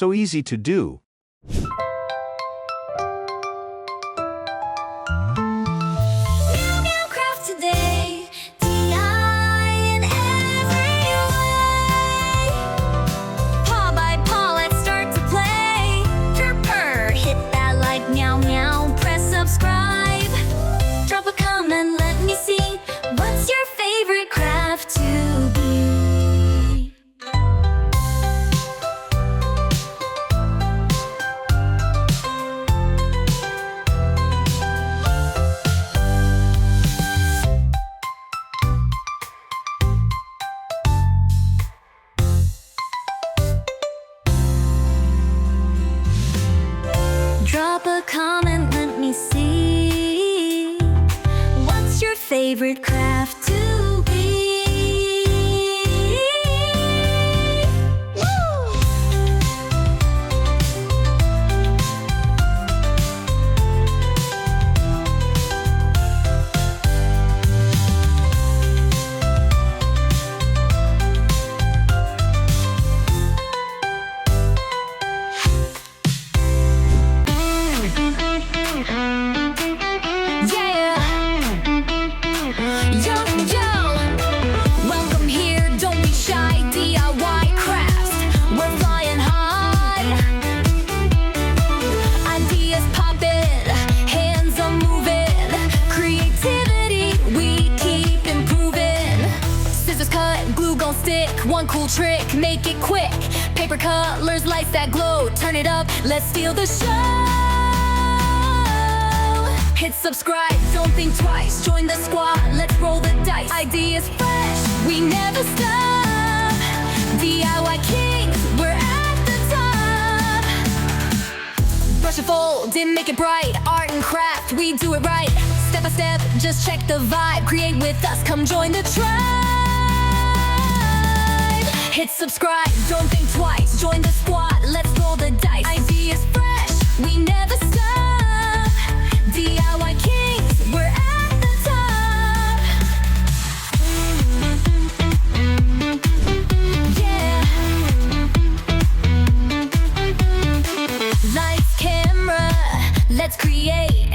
So easy to do. Meow meow craft today, DI in every way. Paw by paw, let's start to play. Purr purr, hit that like, meow meow, press subscribe. Drop a comment, let me see, what's your favorite craft to be? Drop a comment, let me see, what's your favorite craft to be? Woo! Yeah! Yo, yo! Welcome here, don't be shy, DIY crafts, we're flying high. Ideas poppin', hands are moving, creativity we keep improving. Scissors cut, glue gon' stick, one cool trick, make it quick. Paper colors, lights that glow, turn it up, let's steal the show. Hit subscribe, don't think twice, join the squad, let's roll the dice. Ideas fresh, we never stop. DIY kings, we're at the top. Brush and fold, and make it bright, art and craft, we do it right. Step by step, just check the vibe, create with us, come join the tribe. Hit subscribe, don't think twice, join the squad, let's roll the dice. Ideas fresh, we never stop. DIY kings, we're at the top. Yeah. Lights, camera, let's create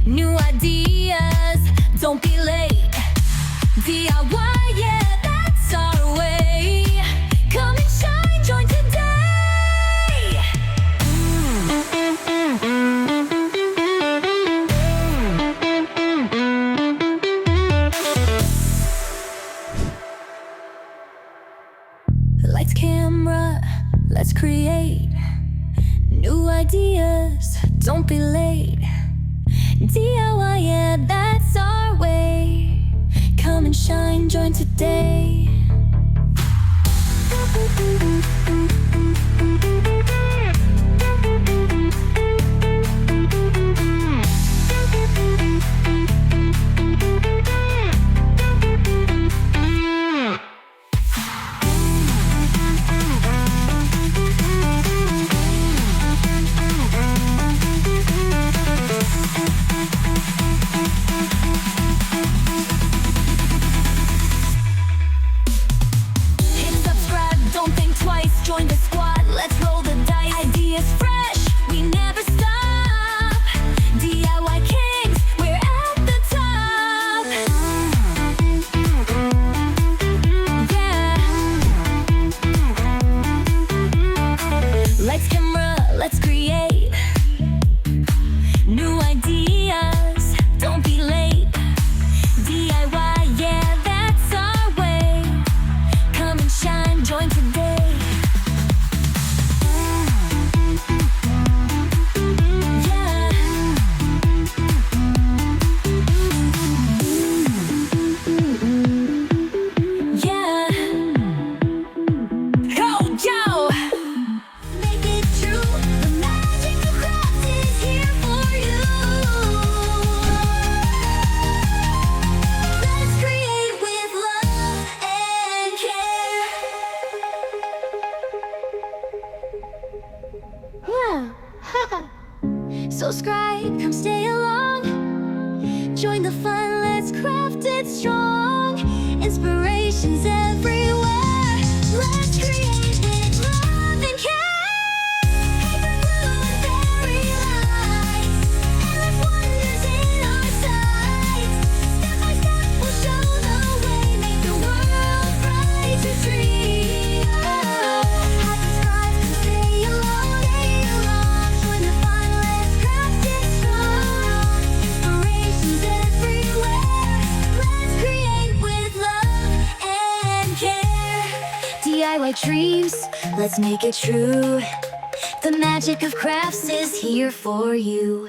new ideas, don't be late. DIY, yeah, that's our way. Come and shine, join today. Lights, camera, let's create new ideas, don't be late. DIY, yeah, that's our way. Come and shine, join today. Hit subscribe, don't think twice, join the squad, let's roll the dice. Ideas fresh, we never stop. DIY kings, we're at the top. Yeah. Lights, camera, let's create new ideas, don't be late. DIY, yeah, that's our way. Come and shine, join today. Yeah. Yeah. Yo, yo! Make it true, the magic of craft is here for you. Let's create with love and care. Subscribe, come stay along. Join the fun, let's craft it strong. Inspirations everywhere. Let's create with love and care. DIY dreams, let's make it true. The magic of crafts is here for you.